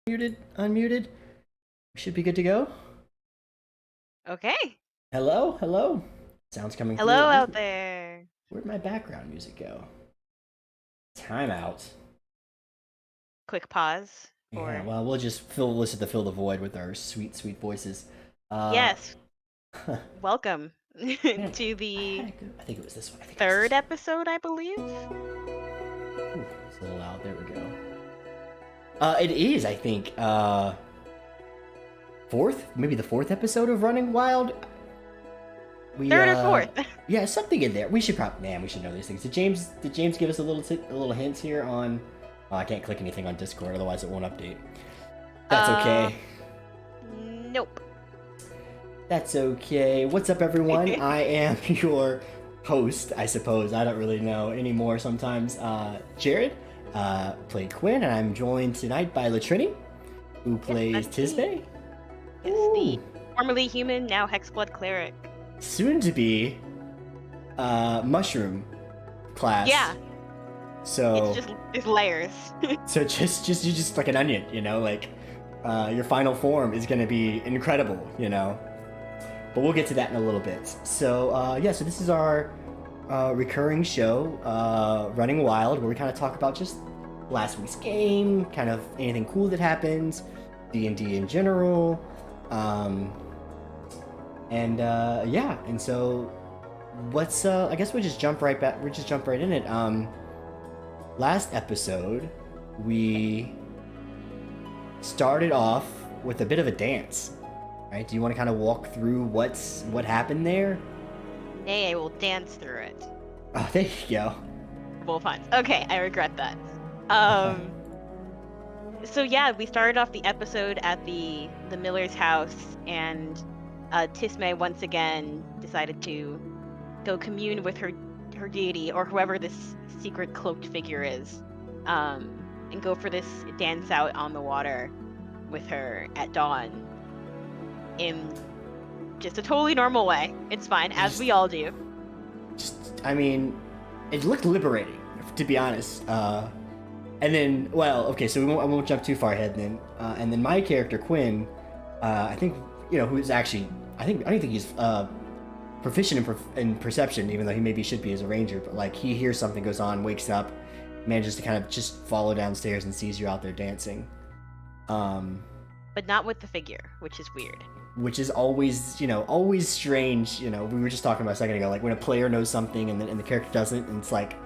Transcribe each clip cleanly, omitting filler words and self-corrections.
Unmuted. We should be good to go. Okay. Hello. Sounds coming through. Hello out there. Where'd my background music go? Timeout. Quick pause Yeah, for well, we'll just listen to fill the void with our sweet voices. Uh, yes, welcome man, to the I think it was this one. I think it was this third one. episode, I believe. Ooh, it's a little loud. There we go. It is, I think, fourth, maybe the fourth episode of Running Wild. We Third or fourth. yeah, something in there. We should probably, man, we should know these things. Did James give us a little hints here on? Oh, I can't click anything on Discord, otherwise it won't update. That's okay. Nope. That's okay. What's up, everyone? I am your host, I suppose. I don't really know anymore sometimes. Jared, played Quinn, and I'm joined tonight by Latrini, who plays Tisbe. Yes, the formerly human, now Hexblood cleric. Soon to be mushroom class. Yeah. So it's layers. so you're just like an onion, like your final form is gonna be incredible, But we'll get to that in a little bit. So yeah, so this is our recurring show, Running Wild, where we kind of talk about just last week's game, kind of anything cool that happens, D&D in general, and yeah, and so let's I guess we'll just jump right back. We'll just jump right in it. Last episode, we started off with a bit of a dance, right? Do you want to kind of walk through what happened there? Nay, I will dance through it. Oh, there you go. Well, fine. Okay, I regret that. So yeah, we started off the episode at the Miller's house, and Tisme once again decided to go commune with her deity, or whoever this secret cloaked figure is, and go for this dance out on the water with her at dawn in just a totally normal way. It's fine, as we all do. I mean, it looked liberating, to be honest. And then, well, okay, so I won't jump too far ahead then. And then my character Quinn, I think, who's actually, I don't think he's proficient in perception, even though he maybe should be as a ranger. But like, he hears something goes on, wakes up, manages to kind of just follow downstairs and sees you out there dancing. But not with the figure, which is weird. Which is always, always strange. We were just talking about a second ago, like when a player knows something and the character doesn't, and it's like,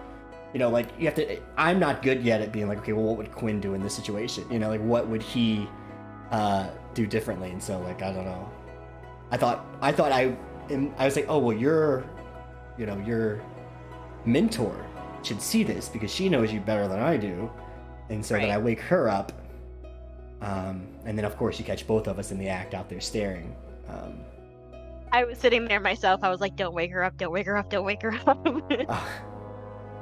like you have to. I'm not good yet at being like, okay, well, what would Quinn do in this situation? Like what would he do differently? And so, like, I don't know. I was like, oh well, your mentor should see this because she knows you better than I do, and so Right. then I wake her up, and then of course you catch both of us in the act out there staring. I was sitting there myself. I was like, "Don't wake her up! Don't wake her up! Don't wake her up!"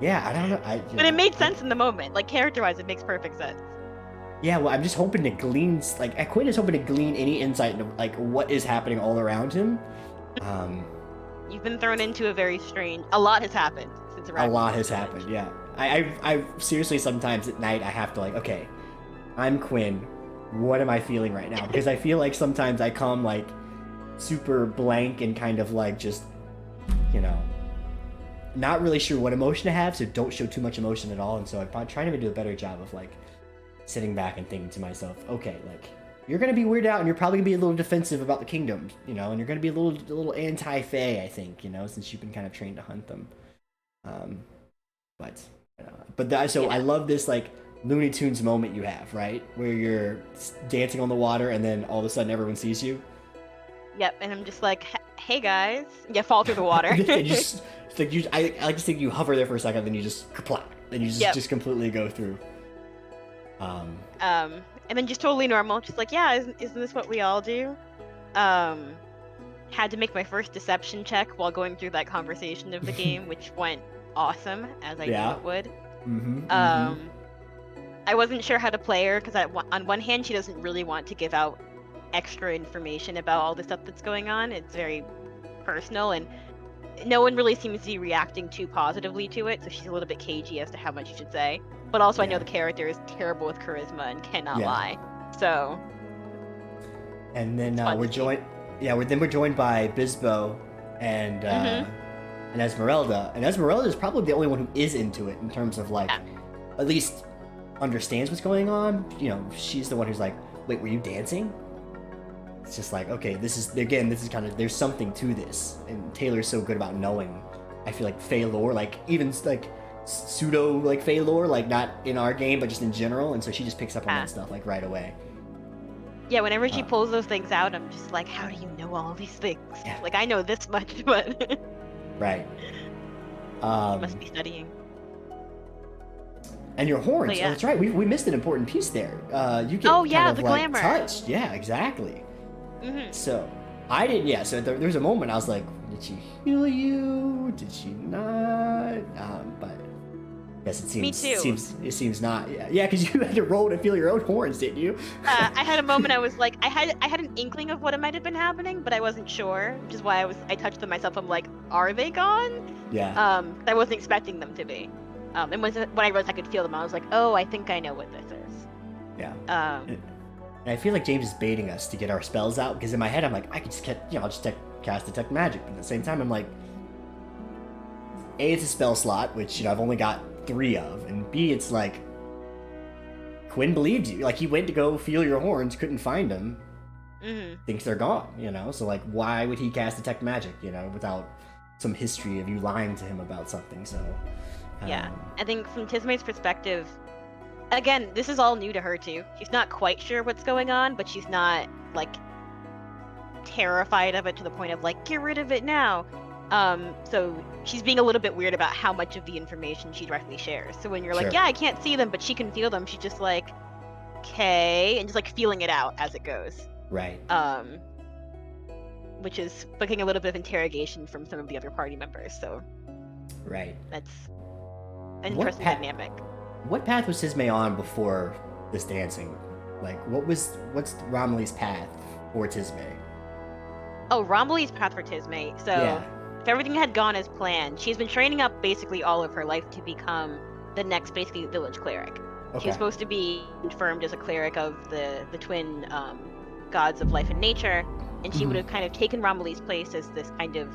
Yeah, I don't know. But it made sense in the moment. Like, character-wise, it makes perfect sense. Yeah, well, I'm just hoping to glean, like, Quinn is hoping to glean any insight into, like, what is happening all around him. You've been thrown into a very strange. A lot has happened since arriving. A lot has happened. Yeah, I seriously sometimes at night I have to like, okay, I'm Quinn. What am I feeling right now? Because I feel like sometimes I come like super blank and kind of like just, not really sure what emotion to have, so don't show too much emotion at all. And so I'm trying to do a better job of like sitting back and thinking to myself, okay, like you're gonna be weirded out and you're probably gonna be a little defensive about the kingdom, and you're gonna be a little anti-Fey, I think, since you've been kind of trained to hunt them. I love this like Looney Tunes moment you have, right, where you're dancing on the water and then all of a sudden everyone sees you. Yep, and I'm just like, "Hey guys!" Yeah, fall through the water. I like to think you hover there for a second, then you just kaplat, then you just completely go through. And then just totally normal, just like, yeah, isn't this what we all do? Had to make my first deception check while going through that conversation of the game, which went awesome, as I knew it would. I wasn't sure how to play her, because on one hand, she doesn't really want to give out extra information about all the stuff that's going on. It's very personal, and no one really seems to be reacting too positively to it, so she's a little bit cagey as to how much you should say. But also, I know the character is terrible with charisma and cannot lie. So And then fun we're to see. joined. Yeah, we're joined by Bisbo and and Esmeralda. And Esmeralda is probably the only one who is into it in terms of like, Yeah. at least understands what's going on. You know, she's the one who's like, "Wait, were you dancing?" It's just like, okay, this is kind of, there's something to this. And Taylor's so good about knowing. I feel like Fey lore, like even like pseudo like Fey lore, like not in our game but just in general. And so she just picks up on that stuff like right away. Yeah, whenever she pulls those things out, I'm just like, how do you know all these things? Yeah. Like, I know this much, but right. must be studying. And your horns. Yeah. Oh, that's right. We missed an important piece there. You get Oh, yeah, kind of the like glamour. touched. Yeah, exactly. Mm-hmm. So I didn't. Yeah. So there was a moment I was like, did she heal you? Did she not? But I guess it seems. Me too. It seems not. Yeah. Because you had to roll to feel your own horns, didn't you? I had a moment. I was like, I had an inkling of what it might have been happening, but I wasn't sure, which is why I touched them myself. I'm like, are they gone? Yeah. I wasn't expecting them to be. And when I realized I could feel them, I was like, oh, I think I know what this is. Yeah. Um. And I feel like James is baiting us to get our spells out, because in my head I'm like, I could just I'll just cast Detect Magic. But at the same time, I'm like, A, it's a spell slot, which I've only got 3 of, and B, it's like, Quinn believed you. Like, he went to go feel your horns, couldn't find them, thinks they're gone. So like, why would he cast Detect Magic? Without some history of you lying to him about something. So yeah, I think from Tismay's perspective, again, this is all new to her too. She's not quite sure what's going on, but she's not like terrified of it to the point of like, get rid of it now. So she's being a little bit weird about how much of the information she directly shares. So when you're like, yeah, I can't see them, but she can feel them, she's just like, okay, and just like feeling it out as it goes. Right. Which is booking a little bit of interrogation from some of the other party members. So right. That's an interesting dynamic. What path was Tismay on before this dancing? Like, what's Romilly's path for Tismay? Oh, Romilly's path for Tismay. So, if everything had gone as planned, she's been training up basically all of her life to become the next, basically, village cleric. Okay. She's supposed to be confirmed as a cleric of the twin gods of life and nature, and she would have kind of taken Romilly's place as this kind of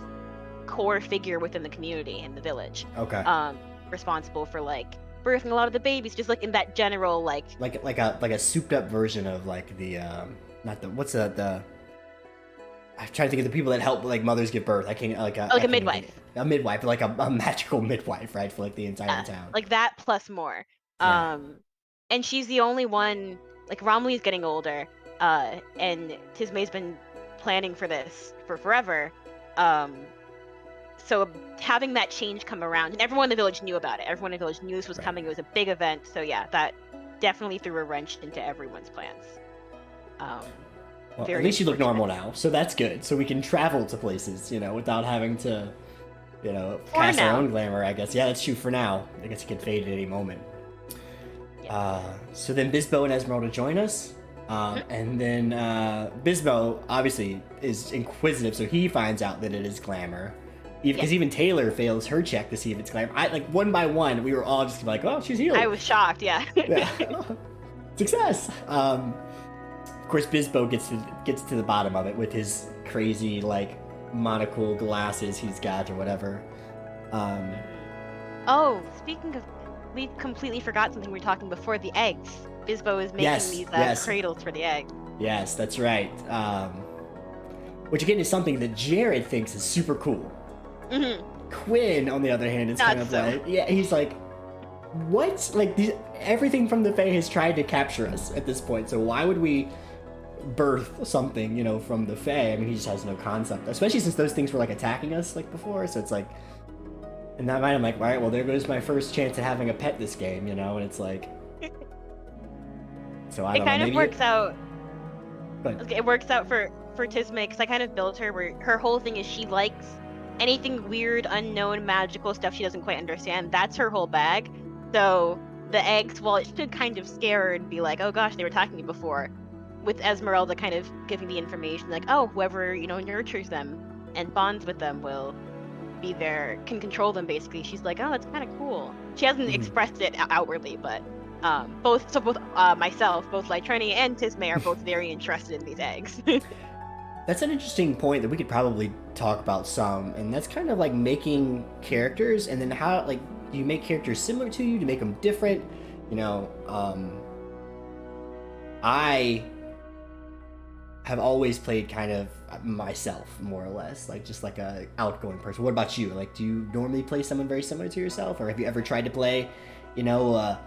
core figure within the community in the village. Okay. Responsible for like birthing a lot of the babies, just like in that general like a souped up version of like the I'm trying to think of the people that help like mothers give birth. I can't like a midwife. A midwife, like a magical midwife, right, for like the entire town. Like that plus more. Yeah. And she's the only one. Like Romilly's getting older, and Tismay's been planning for this for forever. So having that change come around, and everyone in the village knew about it. Everyone in the village knew this was coming. It was a big event. So yeah, that definitely threw a wrench into everyone's plans. Well, at least you look normal now, so that's good. So we can travel to places, without having to, cast our own glamour, I guess. Yeah, that's true for now. I guess it could fade at any moment. Yeah. So then Bisbo and Esmeralda join us. And then Bisbo, obviously, is inquisitive, so he finds out that it is glamour. Because even Taylor fails her check to see if it's glamour. Like, one by one, we were all just like, oh, she's healed. I was shocked, yeah. Success! Of course, Bisbo gets to the bottom of it with his crazy, like, monocle glasses he's got or whatever. Oh, speaking of... We completely forgot something we were talking before, the eggs. Bisbo is making these cradles for the eggs. Yes, that's right. Which, again, is something that Jared thinks is super cool. Quinn, on the other hand, is kind of like... Yeah, he's like, what? Like, everything from the Fae has tried to capture us at this point, so why would we birth something, from the Fae? I mean, he just has no concept. Especially since those things were, like, attacking us, like, before, so it's like... In that mind, I'm like, all right, well, there goes my first chance at having a pet this game, and it's like... So I don't know, it kind of works out... It works out for Tismay, because I kind of built her where her whole thing is she likes anything weird, unknown, magical stuff she doesn't quite understand. That's her whole bag. So the eggs, while it should kind of scare her and be like, oh gosh, they were attacking me before, with Esmeralda kind of giving the information, like, oh, whoever, nurtures them and bonds with them will be there, can control them, basically. She's like, oh, that's kind of cool. She hasn't expressed it outwardly, but Both myself, both Lytreni and Tisme are both very interested in these eggs. That's an interesting point that we could probably talk about some, and that's kind of like making characters, and then how like do you make characters similar to you to make them different? You know, I have always played kind of myself, more or less, like just like a outgoing person. What about you? Like, do you normally play someone very similar to yourself, or have you ever tried to play, you know,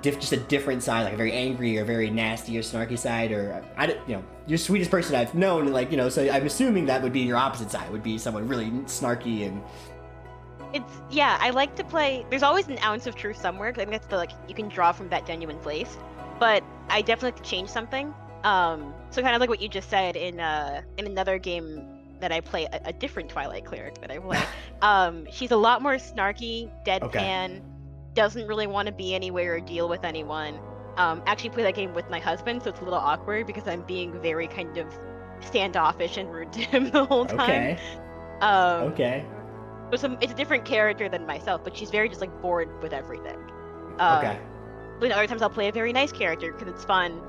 just a different side, like a very angry or very nasty or snarky side, or you know, you're the sweetest person I've known, like, you know, so I'm assuming that would be your opposite side, would be someone really snarky and. Yeah, I like to play. There's always an ounce of truth somewhere, because I think that's like you can draw from that genuine place. But I definitely like to change something. So kind of like what you just said in another game that I play, a different Twilight cleric that I play. She's a lot more snarky, deadpan, doesn't really want to be anywhere or deal with anyone. Actually play that game with my husband, so it's a little awkward because I'm being very kind of standoffish and rude to him the whole time. Okay. It's a different character than myself, but she's very just like bored with everything. Okay. But other times I'll play a very nice character because it's fun,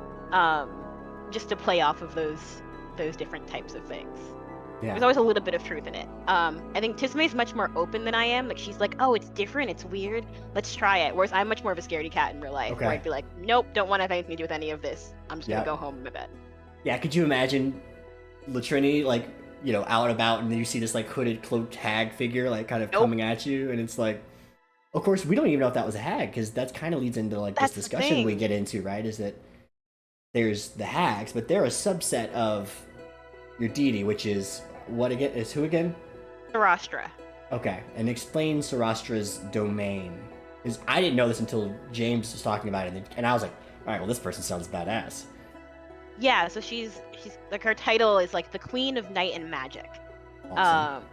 just to play off of those different types of things. Yeah. There's always a little bit of truth in it. I think Tisme is much more open than I am. Like she's like, oh, it's different, it's weird, let's try it. Whereas I'm much more of a scaredy cat in real life, where I'd be like, nope, don't want to have anything to do with any of this. I'm just gonna go home in my bed. Yeah, could you imagine Lytreni like, you know, out and about, and then you see this like hooded, cloaked hag figure like kind of coming at you, and it's like, of course, we don't even know if that was a hag, because that kind of leads into like this discussion we get into, right? Is that there's the hags, but they're a subset of your deity, which is what again? Is who again? Sarastra. Okay, and explain Sarastra's domain. Because I didn't know this until James was talking about it, and I was like, all right, well, this person sounds badass. Yeah, so she's like, her title is like the Queen of Night and Magic. Awesome.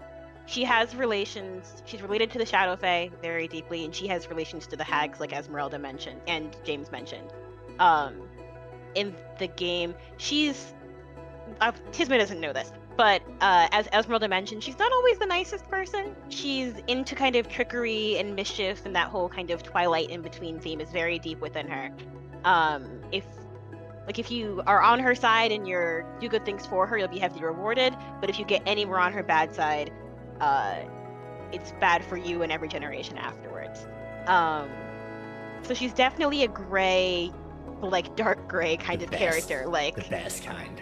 She has relations. She's related to the Shadow Fae very deeply, and she has relations to the hags, like Esmeralda mentioned and James mentioned. In the game, she's Tisme doesn't know this, but as Esmeralda mentioned, she's not always the nicest person. She's into kind of trickery and mischief, and that whole kind of Twilight in between theme is very deep within her. If you are on her side and you do good things for her, you'll be heavily rewarded. But if you get anywhere on her bad side, it's bad for you and every generation afterwards. So she's definitely a gray, like dark gray kind of character, like the best kind.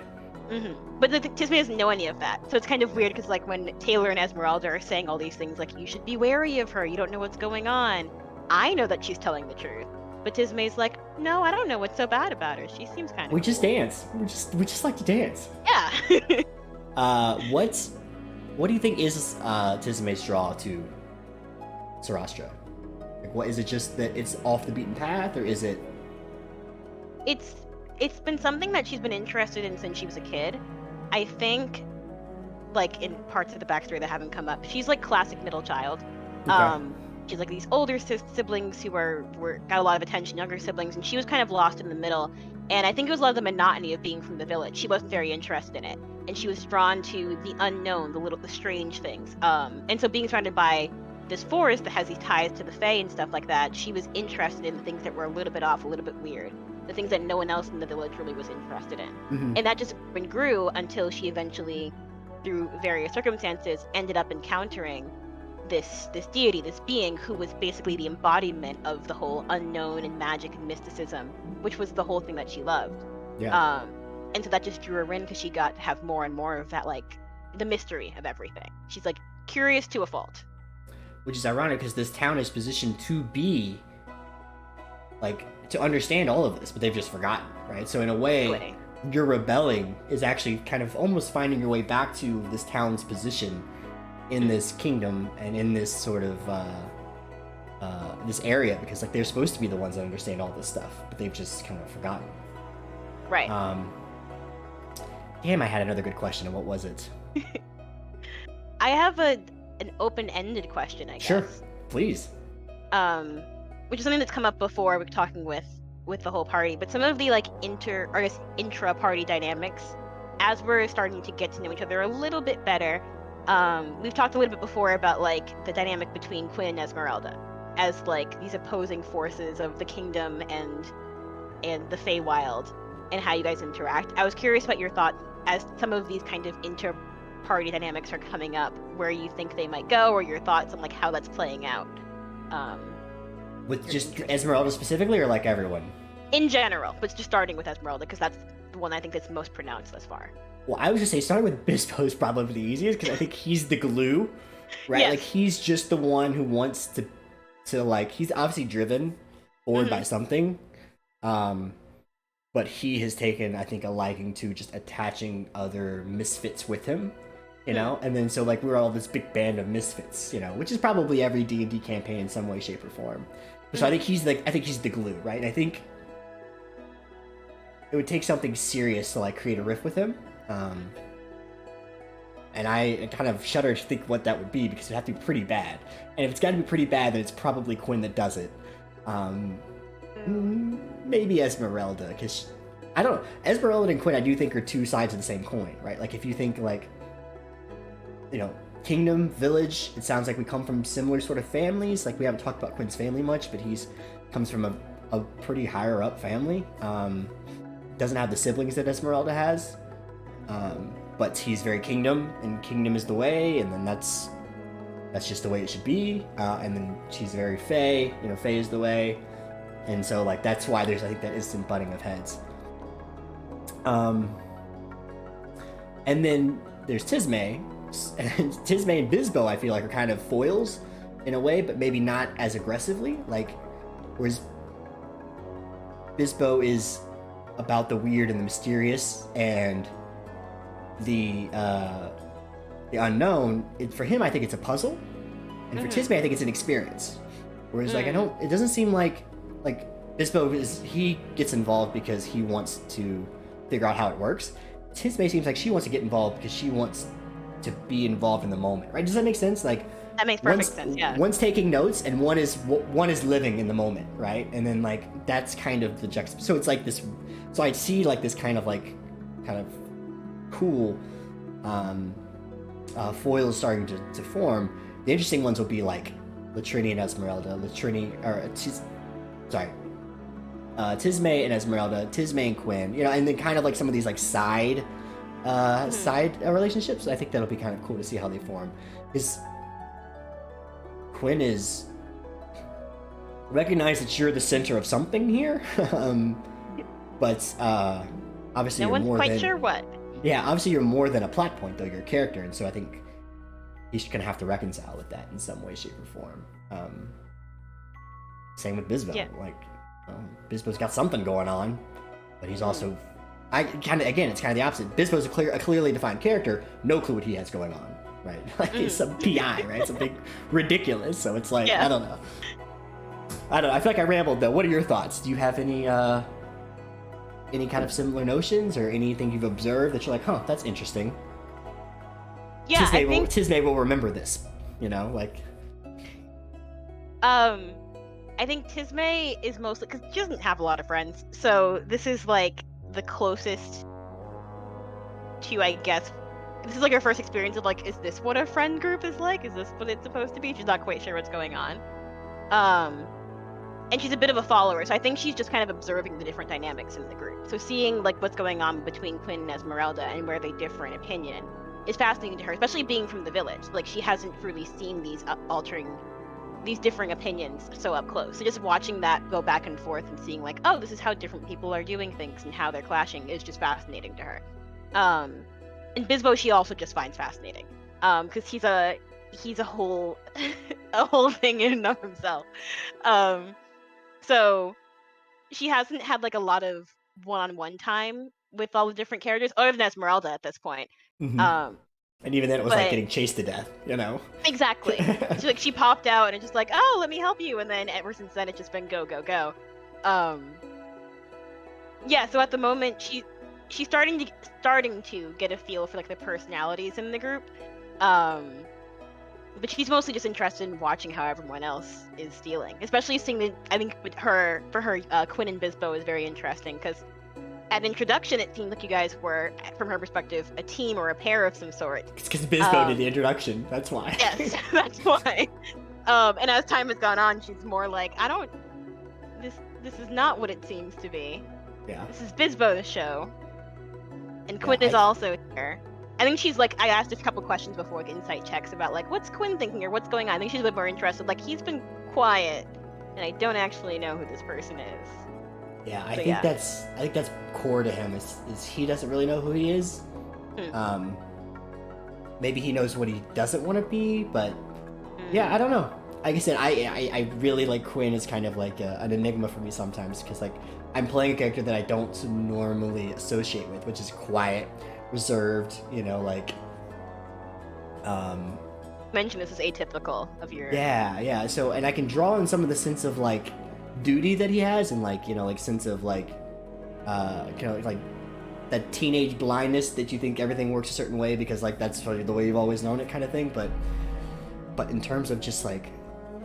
Mm-hmm. But Tisme doesn't know any of that, so it's kind of weird because like when Taylor and Esmeralda are saying all these things, like you should be wary of her, you don't know what's going on. I know that she's telling the truth, but Tisme's like, no, I don't know what's so bad about her. She seems kind of. We just dance. We just like to dance. Yeah. What do you think is Tisme's draw to Sarastra? Like, what is it? Just that it's off the beaten path, or is it? It's been something that she's been interested in since she was a kid. I think, like in parts of the backstory that haven't come up, she's like classic middle child. Okay. She's like these older siblings who were got a lot of attention, younger siblings, and she was kind of lost in the middle. And I think it was a lot of the monotony of being from the village. She wasn't very interested in it, and she was drawn to the unknown, the strange things. And so being surrounded by this forest that has these ties to the Fae and stuff like that, she was interested in the things that were a little bit off, a little bit weird, the things that no one else in the village really was interested in. Mm-hmm. And that just grew until she eventually, through various circumstances, ended up encountering this deity, this being who was basically the embodiment of the whole unknown and magic and mysticism, which was the whole thing that she loved. Yeah. And so that just drew her in because she got to have more and more of that, like the mystery of everything. She's like curious to a fault. Which is ironic because this town is positioned to be like to understand all of this, but they've just forgotten, right? So in a way, your rebelling is actually kind of almost finding your way back to this town's position in this kingdom and in this sort of this area, because like they're supposed to be the ones that understand all this stuff, but they've just kind of forgotten. Right. Damn, I had another good question, and what was it? I have an open-ended question, I guess. Sure, please. Which is something that's come up before. We're talking with the whole party, but some of the like intra-party dynamics, as we're starting to get to know each other a little bit better. We've talked a little bit before about like the dynamic between Quinn and Esmeralda, as like these opposing forces of the kingdom and the Feywild, and how you guys interact. I was curious about your thoughts as some of these kind of inter-party dynamics are coming up, where you think they might go, or your thoughts on like how that's playing out. With just Esmeralda specifically, or like everyone? In general, but just starting with Esmeralda, because that's the one I think that's most pronounced thus far. Well, I would just say starting with Bispo is probably the easiest, because I think he's the glue, right? Yes. Like, he's just the one who wants to like, he's obviously driven forward by something, but he has taken, I think, a liking to just attaching other misfits with him, you know? And then so, like, we're all this big band of misfits, you know, which is probably every D&D campaign in some way, shape, or form. So I think he's the glue, right? And I think it would take something serious to like create a riff with him, and I kind of shudder to think what that would be, because it'd have to be pretty bad. And if it's got to be pretty bad, then it's probably Quinn that does it. Maybe Esmeralda, because I don't know. Esmeralda and Quinn, I do think, are two sides of the same coin, right? Like, if you think like, you know, kingdom, village, it sounds like we come from similar sort of families. Like, we haven't talked about Quinn's family much, but comes from a pretty higher up family. Doesn't have the siblings that Esmeralda has, but he's very kingdom, and kingdom is the way, and then that's just the way it should be. And then she's very Fey, you know, Fey is the way, and so like that's why there's, I think, that instant butting of heads. And then there's Tismé, and Tismé and Bisbo, I feel like, are kind of foils in a way, but maybe not as aggressively. Like, whereas Bisbo is about the weird and the mysterious and the unknown. For him, I think it's a puzzle, and for Tismé, I think it's an experience. Whereas like, it doesn't seem like Bisbo he gets involved because he wants to figure out how it works. Tismé seems like she wants to get involved because she wants to be involved in the moment, right? Does that make sense? Like, that makes perfect sense. Yeah. One's taking notes, and one is living in the moment, right? And then like that's kind of the juxtaposition. So it's like this. So I see like this kind of cool foils starting to form. The interesting ones will be like Latrini and Esmeralda, Tismé and Esmeralda, Tismé and Quinn, you know, and then kind of like some of these like side relationships. I think that'll be kind of cool to see how they form. Because Quinn is recognize that you're the center of something here, but obviously no you're one's more quite than, sure what. Yeah, obviously you're more than a plot point, though. You're a character, and so I think he's gonna have to reconcile with that in some way, shape, or form. Same with Bisbo. Yeah. Like, Bisbo's got something going on, but he's also, it's kind of the opposite. Bisbo's a clearly defined character, no clue what he has going on, right? Like, it's some PI, right? It's a big ridiculous. So it's like, I don't know. I feel like I rambled though. What are your thoughts? Do you have any kind of similar notions or anything you've observed that you're like, huh, that's interesting? Yeah, Tismé will remember this, you know, like. I think Tismé is mostly because she doesn't have a lot of friends, so this is like the closest to, I guess, this is like her first experience of like, is this what a friend group is like? Is this what it's supposed to be? She's not quite sure what's going on. And she's a bit of a follower, so I think she's just kind of observing the different dynamics in the group. So seeing like what's going on between Quinn and Esmeralda and where they differ in opinion is fascinating to her, especially being from the village. Like, she hasn't really seen these differing opinions so up close. So just watching that go back and forth and seeing like, oh, this is how different people are doing things and how they're clashing is just fascinating to her. And Bisbo she also just finds fascinating, because he's a whole a whole thing in and of himself. So she hasn't had like a lot of one-on-one time with all the different characters, other than Esmeralda at this point. And even then, it was like getting chased to death, you know? Exactly. So like, she popped out and it's just like, oh, let me help you, and then ever since then it's just been go, go, go. Yeah. So at the moment, she's starting to get a feel for like the personalities in the group. But she's mostly just interested in watching how everyone else is dealing, especially seeing the. I think with her, Quinn and Bisbo is very interesting because at introduction it seemed like you guys were, from her perspective, a team or a pair of some sort. It's because Bisbo did the introduction. That's why. Yes, that's why. And as time has gone on, she's more like, I don't. This is not what it seems to be. Yeah. This is Bisbo's show. And Quinn Yeah, is also here. I think she's like, I asked a couple questions before, like insight checks about like, what's Quinn thinking or what's going on. I think she's a bit more interested. Like, he's been quiet, and I don't actually know who this person is. Yeah, I think that's core to him is he doesn't really know who he is. Maybe he knows what he doesn't want to be, but yeah, I don't know. Like I said, I really like Quinn as kind of like an enigma for me sometimes, because like I'm playing a character that I don't normally associate with, which is quiet, reserved, you know, like mention this is atypical of your yeah. So, and I can draw on some of the sense of like duty that he has, and like, you know, like sense of like kind of like that teenage blindness that you think everything works a certain way because like that's sort of the way you've always known it kind of thing. But in terms of just like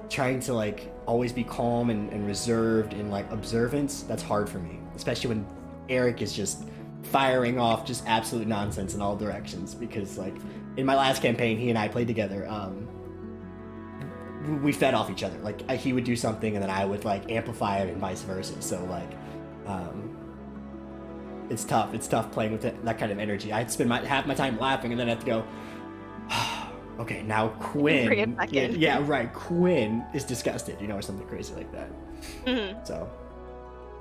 trying to like always be calm and reserved and like observance, that's hard for me, especially when Eric is just firing off just absolute nonsense in all directions. Because like in my last campaign, he and I played together. We fed off each other. Like he would do something and then I would like amplify it and vice versa. So like it's tough. It's tough playing with that kind of energy. I'd spend half my time laughing and then I have to go, okay, now Quinn. Bring it back in. Yeah, right. Quinn is disgusted, you know, or something crazy like that. Mm-hmm. So,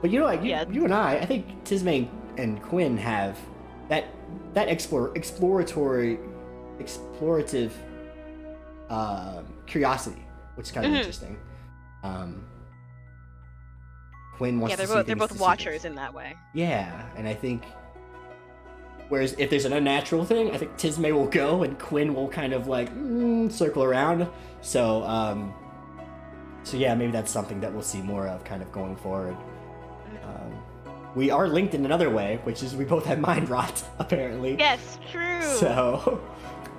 but you know, like you and I think Tismay and Quinn have that explorative curiosity, which is kind of interesting. Quinn wants to see things they're both to watchers see in that way. Yeah, and I think whereas if there's an unnatural thing, I think Tismay will go and Quinn will kind of like circle around. So so yeah, maybe that's something that we'll see more of kind of going forward. We are linked in another way, which is we both have mind rot, apparently. Yes, true. So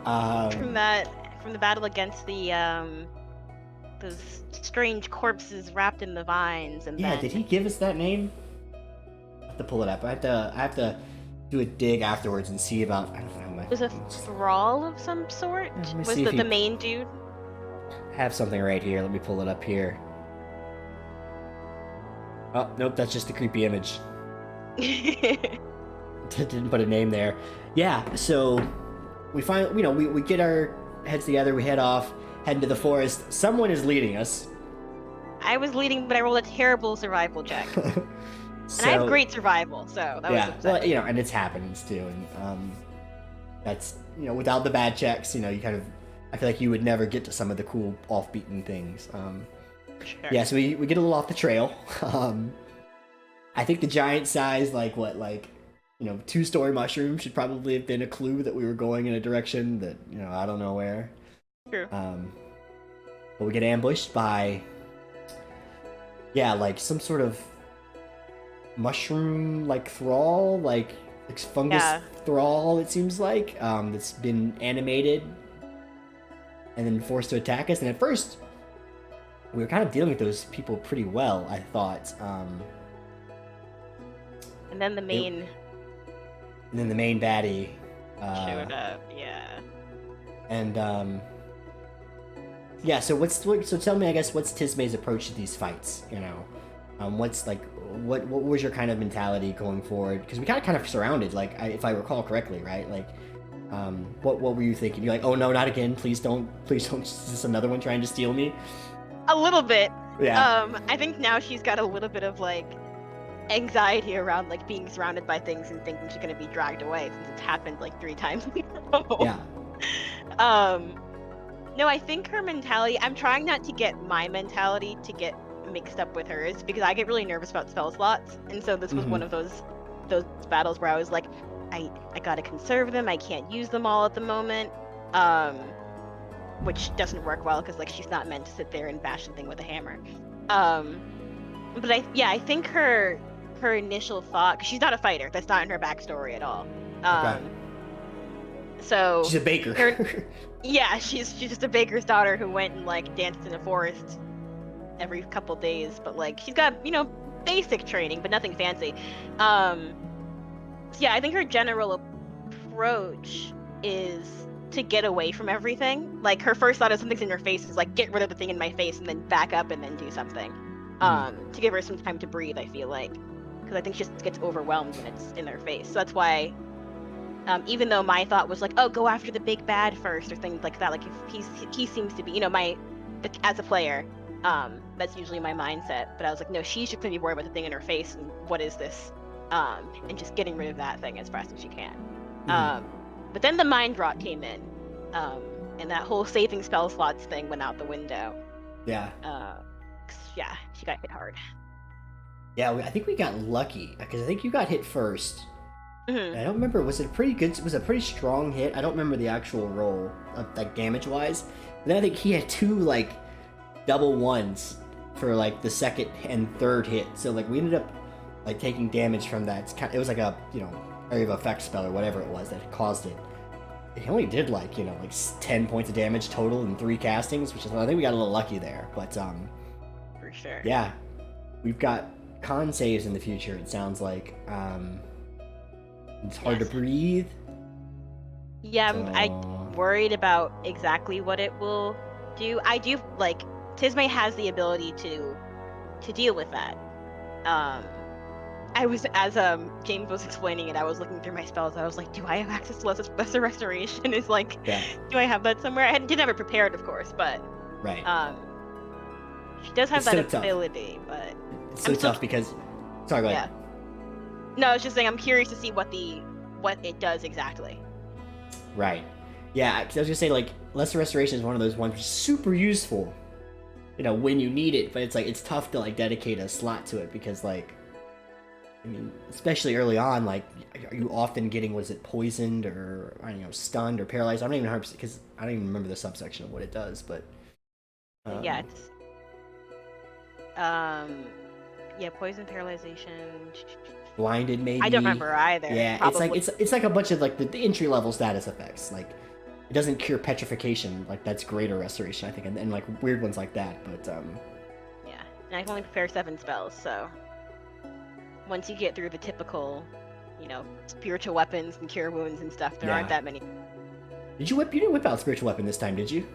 from the battle against the those strange corpses wrapped in the vines, and yeah, did he give us that name? I have to pull it up. I have to do a dig afterwards and see about. I don't know. It was a thrall of some sort. Was the main dude? I have something right here. Let me pull it up here. Oh nope, that's just a creepy image. Didn't put a name there. Yeah, so we find, you know, we get our heads together, we head off, head into the forest. Someone is leading us. I was leading, but I rolled a terrible survival check. And I have great survival, so that was upsetting. Well, you know, and it's happens too, and that's, you know, without the bad checks, you know, you kind of, I feel like you would never get to some of the cool off-beaten things. Sure. Yeah, so we get a little off the trail. I think the giant size, like what, like, you know, 2-story mushroom should probably have been a clue that we were going in a direction that, you know, I don't know where. True. But we get ambushed by, yeah, like some sort of mushroom, like thrall, like fungus thrall, it seems like, that's been animated and then forced to attack us. And at first, we were kind of dealing with those people pretty well, I thought. And then the main... And then the main baddie showed up, yeah. And yeah, so tell me, I guess, what's Tismay's approach to these fights? You know, what's like, what was your kind of mentality going forward? Because we got kind of surrounded, like, if I recall correctly, right? Like, what were you thinking? You're like, oh no, not again! Please don't! Is this another one trying to steal me? A little bit. Yeah. I think now she's got a little bit of like anxiety around like being surrounded by things and thinking she's gonna be dragged away since it's happened like 3 times in a row. Yeah. No, I think her mentality, I'm trying not to get my mentality to get mixed up with hers because I get really nervous about spell slots, and so this was one of those battles where I was like, I gotta conserve them, I can't use them all at the moment, which doesn't work well because like she's not meant to sit there and bash the thing with a hammer. But I think her initial thought, because she's not a fighter, that's not in her backstory at all. Okay. So she's a baker. Yeah, she's just a baker's daughter who went and like danced in a forest every couple days, but like she's got, you know, basic training but nothing fancy. So yeah, I think her general approach is to get away from everything. Like, her first thought is something's in her face is like, get rid of the thing in my face and then back up and then do something. To give her some time to breathe, I feel like. Because I think she just gets overwhelmed when it's in their face. So that's why, even though my thought was like, oh, go after the big bad first or things like that. Like, if he seems to be, as a player, that's usually my mindset. But I was like, no, she's just gonna be worried about the thing in her face and what is this? And just getting rid of that thing as fast as she can. But then the mind rot came in, and that whole saving spell slots thing went out the window. Yeah. Yeah, she got hit hard. Yeah, I think we got lucky because I think you got hit first. I don't remember. Was it a pretty strong hit? I don't remember the actual roll, like damage wise. But then I think he had 2 like double ones for like the second and third hit. So like we ended up like taking damage from that. It was like a area of effect spell or whatever it was that caused it. It only did like 10 points of damage total in 3 castings, which is, I think we got a little lucky there. But for sure. Yeah, we've got con saves in the future. It sounds like it's hard to breathe. Yeah, I'm worried about exactly what it will do. I do like Tismay has the ability to deal with that. I was, as James was explaining it, I was looking through my spells. I was like, do I have access to Lesser Restoration? Is like, do I have that somewhere? I didn't have it prepared, of course, but she does have that ability. But it's so tough because. Sorry, go ahead. No, I was just saying I'm curious to see what it does exactly. Right. Yeah, because I was gonna say like Lesser Restoration is one of those ones which is super useful, when you need it. But it's like it's tough to like dedicate a slot to it because like. I mean, especially early on, like, are you often getting, was it poisoned or, stunned or paralyzed? I don't even know, because I don't even remember the subsection of what it does, but... yeah, it's... poison, paralyzation... Blinded, maybe? I don't remember either. Yeah, probably. it's like a bunch of, like, the entry-level status effects. Like, it doesn't cure petrification. Like, that's greater restoration, I think, and like, weird ones like that, but, Yeah, and I can only prepare 7 spells, so... Once you get through the typical, spiritual weapons and cure wounds and stuff, there aren't that many. You didn't whip out spiritual weapon this time, did you?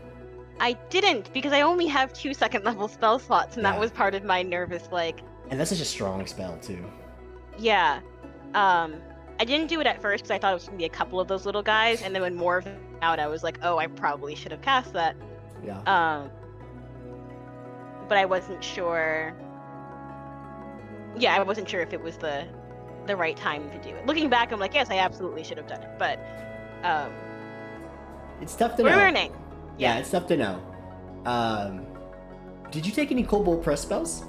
I didn't, because I only have 2 second-level spell slots, and that was part of my nervous, like... And that's such a strong spell, too. Yeah. I didn't do it at first, because I thought it was going to be a couple of those little guys, and then when more of them out, I was like, oh, I probably should have cast that. Yeah. But I wasn't sure... Yeah, I wasn't sure if it was the right time to do it. Looking back, I'm like, yes, I absolutely should have done it. But it's tough to know. We're learning. Yeah, it's tough to know. Did you take any Cobalt Press spells?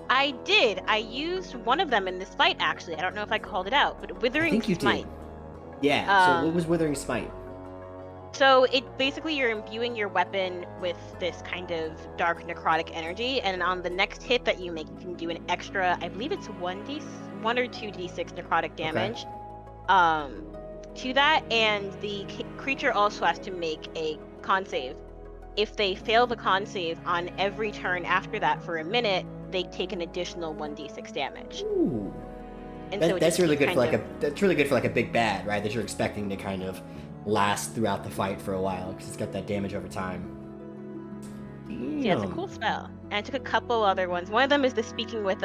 I did. I used one of them in this fight, actually. I don't know if I called it out, but Withering Smite. Yeah, so what was Withering Smite? So it basically, you're imbuing your weapon with this kind of dark necrotic energy, and on the next hit that you make, you can do an extra, I believe it's 1 or 2 d6 necrotic damage to that, and the creature also has to make a con save. If they fail the con save on every turn after that for a minute, they take an additional 1d6 damage. Ooh. And that's really good for that's really good for like a big bad, right? That you're expecting to kind of last throughout the fight for a while because it's got that damage over time. Damn. Yeah, it's a cool spell. And I took a couple other ones. One of them is the speaking with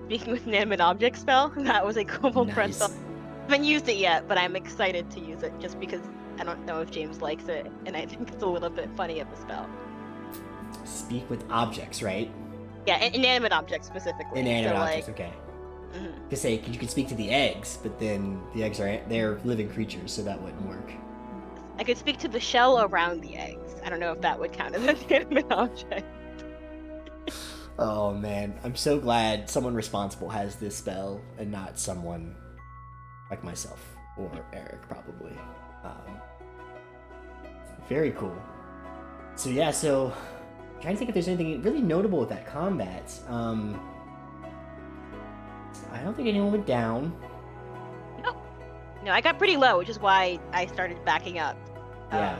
inanimate object spell. That was a Cobalt Press spell. I haven't used it yet, but I'm excited to use it just because I don't know if James likes it, and I think it's a little bit funny of a spell. Speak with objects, right? Yeah, inanimate objects specifically. Inanimate objects, okay. To say you could speak to the eggs, but then the eggs they're living creatures, so that wouldn't work. I could speak to the shell around the eggs. I don't know if that would count as an inanimate object. Oh man, I'm so glad someone responsible has this spell and not someone like myself or Eric, probably. Very cool. So yeah, I'm trying to think if there's anything really notable with that combat. I don't think anyone went down. No, I got pretty low, which is why I started backing up. Yeah.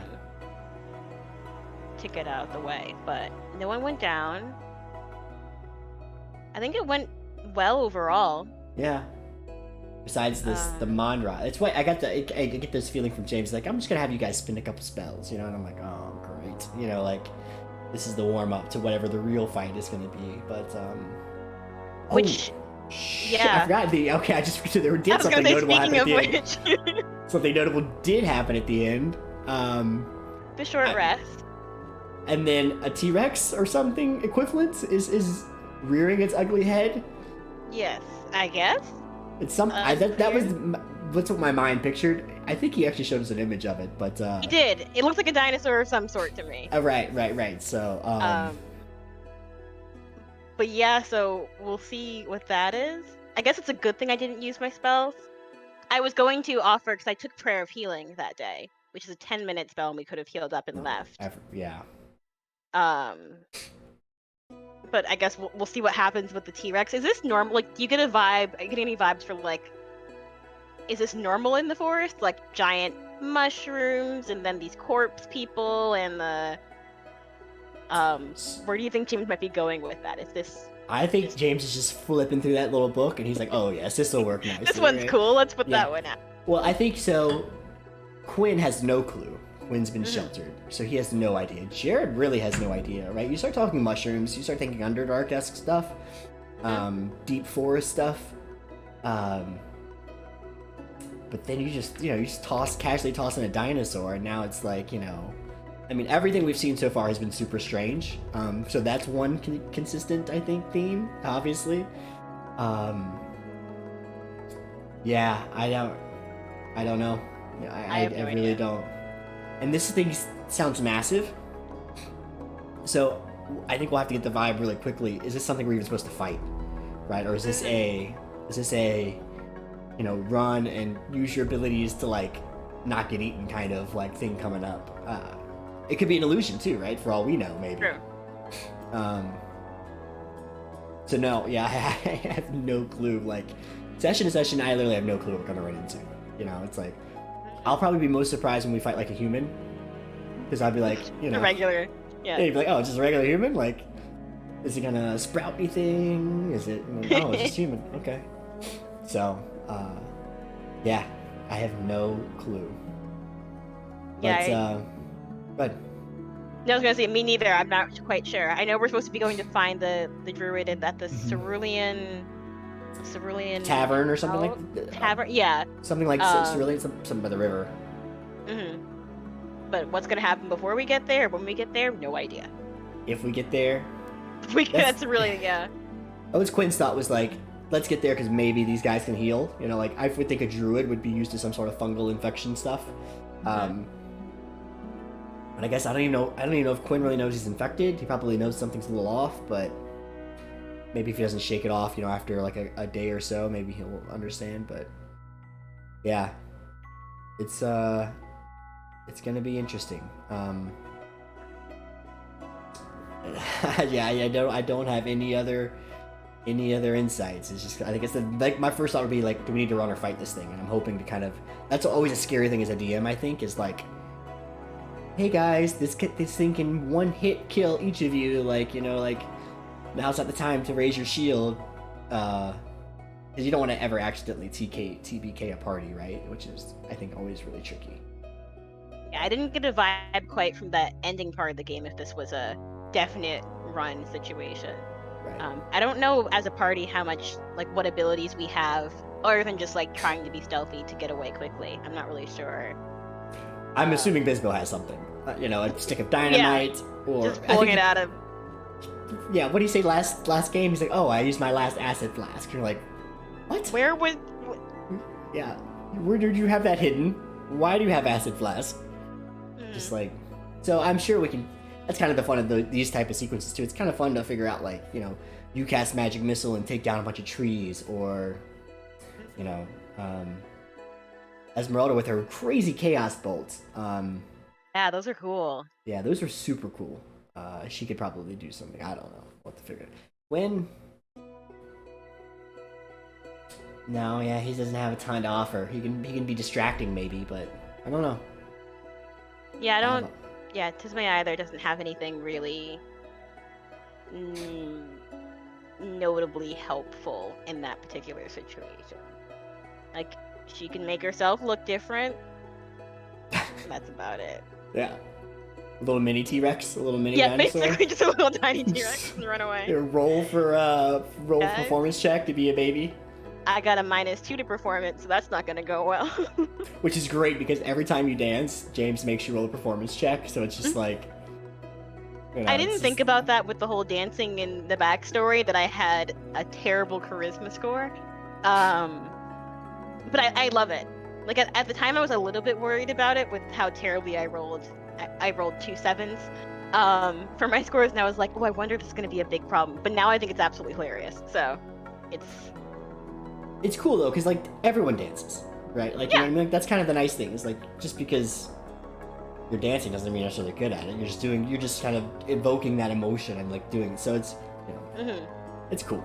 To get out of the way, but no one went down. I think it went well overall. Yeah. Besides this, the Monra. It's why I get this feeling from James. Like, I'm just gonna have you guys spin a couple spells, you know. And I'm like, oh great, you know, like this is the warm up to whatever the real fight is gonna be. But which, I forgot the. Okay, I just there did something notable happen at the end. Something notable did happen at the end. The short rest. And then a T-Rex or something equivalent is rearing its ugly head. Yes, I guess. It's some that was what's what my mind pictured. I think he actually showed us an image of it, but he did. It looks like a dinosaur of some sort to me. Right. So but yeah, so we'll see what that is. I guess it's a good thing I didn't use my spells. I was going to offer because I took Prayer of Healing that day, which is a 10-minute spell, and we could have healed up and left. Yeah. But I guess we'll see what happens with the T-Rex. Is this normal? Like, do you get a vibe? Are you getting any vibes from, like, is this normal in the forest? Like, giant mushrooms, and then these corpse people, and the... where do you think James might be going with that? Is this... I think James is just flipping through that little book, and he's like, oh yes, this will work nicely. This one's cool, let's put that one out. Well, I think so. Quinn has no clue. Quinn's been sheltered, so he has no idea. Jared really has no idea, right? You start talking mushrooms, you start thinking Underdark-esque stuff, deep forest stuff, but then you just casually toss in a dinosaur, and now it's like, you know, I mean, everything we've seen so far has been super strange, so that's one consistent, I think, theme, obviously. Yeah, I don't know. I really don't. And this thing sounds massive. So I think we'll have to get the vibe really quickly. Is this something we're even supposed to fight? Right? Or is this a you know, run and use your abilities to like not get eaten kind of like thing coming up? It could be an illusion too, right? For all we know, maybe. True. So no, yeah, I have no clue. Like session to session, I literally have no clue what we're gonna run into. You know, it's like I'll probably be most surprised when we fight like a human, because I'll be like, you know, a regular, yeah. You'd be like, oh, it's just a regular human. Like, is it gonna sprout anything? Is it? Oh, it's just human. Okay. So, yeah, I have no clue. Yeah. But no, I was gonna say me neither. I'm not quite sure. I know we're supposed to be going to find the druid at the Cerulean tavern or something like tavern. Yeah. Something like Cerulean, something by the river. But what's gonna happen before we get there? When we get there, no idea. If we get there, that's really yeah. Oh, what Quinn's thought was like, let's get there because maybe these guys can heal. You know, like I would think a druid would be used to some sort of fungal infection stuff. But I guess I don't even know if Quinn really knows he's infected. He probably knows something's a little off, but maybe if he doesn't shake it off, you know, after like a day or so, maybe he'll understand. But yeah, it's gonna be interesting. Yeah, I don't have any other insights. It's just, I think it's like my first thought would be like, do we need to run or fight this thing? And I'm hoping to kind of, that's always a scary thing as a DM, I think, is like, hey guys, this thing can one hit kill each of you, like, you know, like now's not the time to raise your shield, because you don't want to ever accidentally TBK a party, right? Which is, I think, always really tricky. Yeah, I didn't get a vibe quite from that ending part of the game if this was a definite run situation. Right. I don't know as a party how much, like, what abilities we have, other than just like trying to be stealthy to get away quickly. I'm not really sure. I'm assuming Bisbo has something, you know, a stick of dynamite, or just pulling it out of. Yeah, what did he say last game? He's like, oh, I used my last acid flask. And you're like, what? Where was? Yeah, where did you have that hidden? Why do you have acid flask? Just like, so I'm sure we can. That's kind of the fun of these type of sequences too. It's kind of fun to figure out, like, you know, you cast magic missile and take down a bunch of trees, or, you know, Esmeralda with her crazy chaos bolts. Yeah, those are cool. Yeah, those are super cool. She could probably do something. I don't know what to figure. When? No, yeah, he doesn't have a ton to offer. He can be distracting maybe, but I don't know. Yeah, I don't. Yeah, Tismay either doesn't have anything really notably helpful in that particular situation. Like, she can make herself look different. That's about it. Yeah. A little mini T-Rex, a little mini Yeah, dinosaur. basically just a little tiny T-Rex and run away. Roll for Guys. performance check to be a baby. I got a -2 to performance, so that's not gonna go well. Which is great because every time you dance, James makes you roll a performance check, so it's just like... You know, I didn't think about that with the whole dancing in the backstory, that I had a terrible charisma score. But I love it. Like, at the time, I was a little bit worried about it with how terribly I rolled. I rolled 2 7s for my scores, and I was like, oh, I wonder if this is going to be a big problem. But now I think it's absolutely hilarious. So, It's cool, though, because, like, everyone dances, right? Like, you know what I mean? Like, that's kind of the nice thing, is, like, just because you're dancing doesn't mean you're necessarily good at it. You're just kind of evoking that emotion and, like, doing it. So it's, you know, it's cool.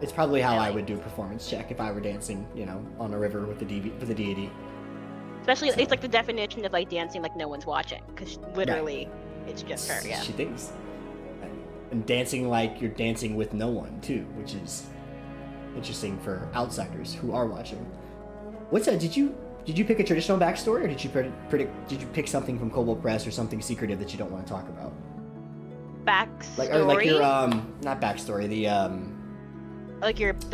It's probably how I would do a performance check if I were dancing, you know, on a river with a deity. Especially, it's like the definition of, like, dancing like no one's watching, because literally, it's just her, She thinks. And dancing like you're dancing with no one, too, which is interesting for outsiders who are watching. What's that? Did you pick a traditional backstory, or did you pick something from Kobold Press or something secretive that you don't want to talk about? Backstory? Like your not backstory, the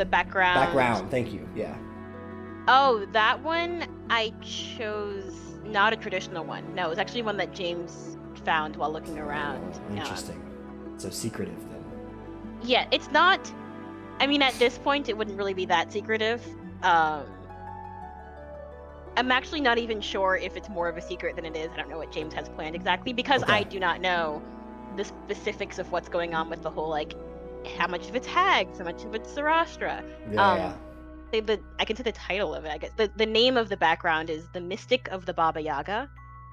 background. Background, thank you. Yeah. Oh, that one I chose not a traditional one. No, it was actually one that James found while looking around. Interesting. So secretive then. Yeah, it's not. I mean, at this point, it wouldn't really be that secretive. I'm actually not even sure if it's more of a secret than it is. I don't know what James has planned exactly, because I do not know the specifics of what's going on with the whole, like, how much of it's hags, how much of it's Sarastra. I can say the title of it, I guess. The name of the background is The Mystic of the Baba Yaga,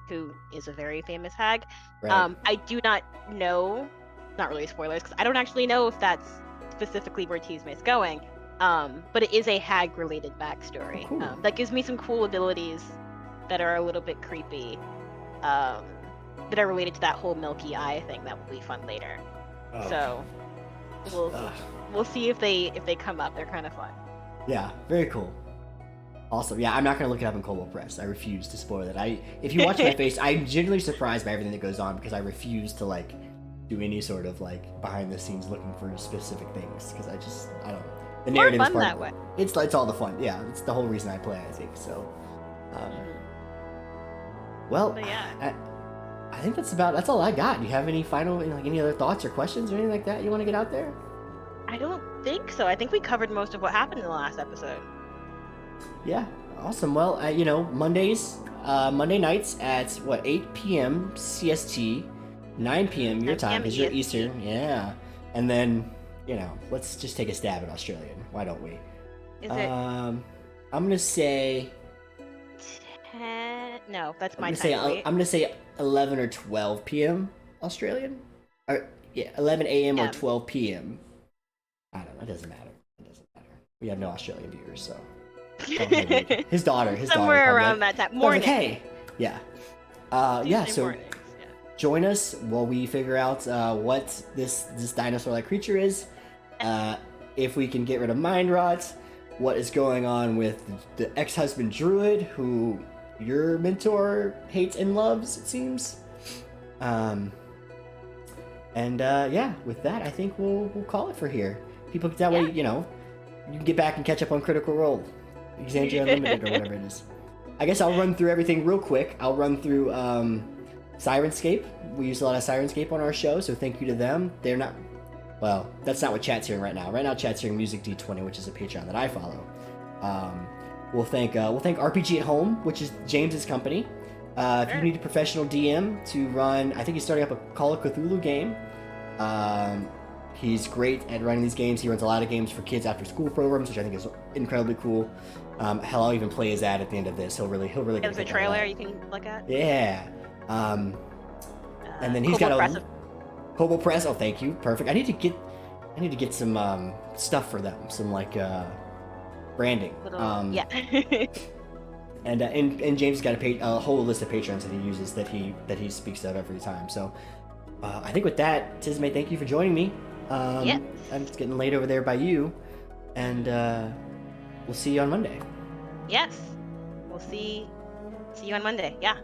who is a very famous hag. Right. I do not know, not really spoilers, because I don't actually know if that's specifically where Tisme's going. But it is a hag-related backstory. Cool. That gives me some cool abilities that are a little bit creepy, that are related to that whole Milky Eye thing that will be fun later. Oh. So we'll see if they come up. They're kind of fun. Yeah, very cool. Awesome. Yeah, I'm not gonna look it up in Kobold Press. I refuse to spoil it. If you watch my face, I'm genuinely surprised by everything that goes on, because I refuse to, like, do any sort of, like, behind the scenes looking for specific things, because I don't know. The narrative more is fun part that of way. It's all the fun. Yeah, it's the whole reason I play, I think. So, well, But yeah. I think that's all I got. Do you have any final, like, any other thoughts or questions or anything like that you want to get out there? I don't think so. I think we covered most of what happened in the last episode. Yeah, awesome. Well, you know, Monday nights at 8 p.m. CST, 9 p.m. your time, because you're Eastern. Yeah, and then, you know, let's just take a stab at Australian. Why don't we? Is it? I'm gonna say. 10? No, that's my I'm time. gonna say 11 or 12 p.m. Australian. Or 11 a.m. or 12 p.m. I don't know. It doesn't matter. We have no Australian viewers, so. His daughter. Somewhere around that time. Morning. Hey. Yeah. So mornings, join us while we figure out what this dinosaur-like creature is. If we can get rid of mind rot, what is going on with the ex-husband Druid, who your mentor hates and loves, it seems. With that, I think we'll call it for here. People, that way, you know, you can get back and catch up on Critical Role, Exandria Unlimited, or whatever it is. I guess I'll run through everything real quick. I'll run through Sirenscape. We use a lot of Sirenscape on our show, so thank you to them. They're not... Well, that's not what chat's hearing right now. Right now, chat's hearing Music D20, which is a Patreon that I follow. We'll thank RPG at Home, which is James's company. If you need a professional DM to run, I think he's starting up a Call of Cthulhu game. He's great at running these games. He runs a lot of games for kids after school programs, which I think is incredibly cool. Hell, I'll even play his ad at the end of this. He'll really. There's a trailer you can look at. Yeah. And then he's got a Kobold Press. Oh, thank you. Perfect. I need to get some stuff for them. Some like branding. Yeah. And James has got a whole list of patrons that he uses that he speaks of every time. So I think with that, Tisme, thank you for joining me. It's getting late over there by you, and we'll see you on Monday. Yes. We'll see you on Monday. Yeah.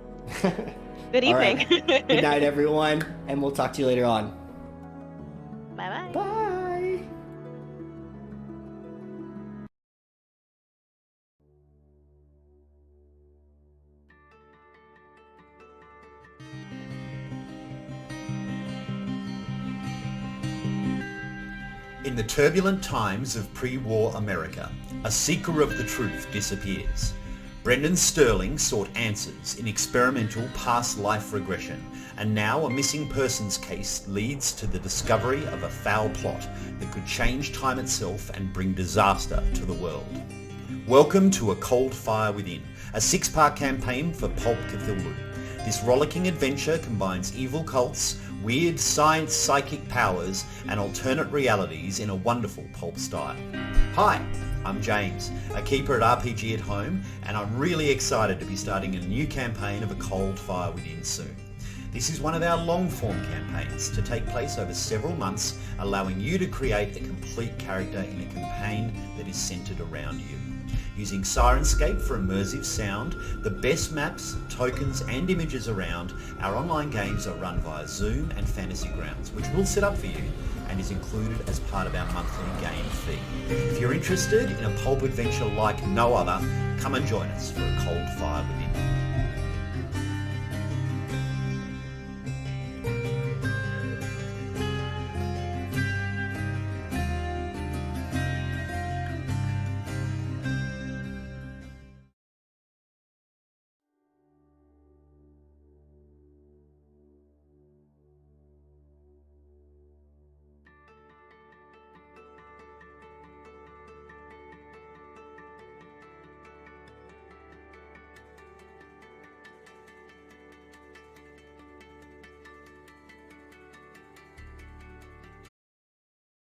Good All evening. right. Good night, everyone, and we'll talk to you later on. Bye-bye. Bye. In the turbulent times of pre-war America, a seeker of the truth disappears. Brendan Sterling sought answers in experimental past life regression, and now a missing persons case leads to the discovery of a foul plot that could change time itself and bring disaster to the world. Welcome to A Cold Fire Within, a 6-part campaign for Pulp Cthulhu. This rollicking adventure combines evil cults, weird science psychic powers, and alternate realities in a wonderful pulp style. Hi, I'm James, a keeper at RPG at Home, and I'm really excited to be starting a new campaign of A Cold Fire Within soon. This is one of our long-form campaigns to take place over several months, allowing you to create a complete character in a campaign that is centered around you. Using Sirenscape for immersive sound, the best maps, tokens and images around, our online games are run via Zoom and Fantasy Grounds, which we'll set up for you and is included as part of our monthly game fee. If you're interested in a pulp adventure like no other, come and join us for A Cold Fire Within.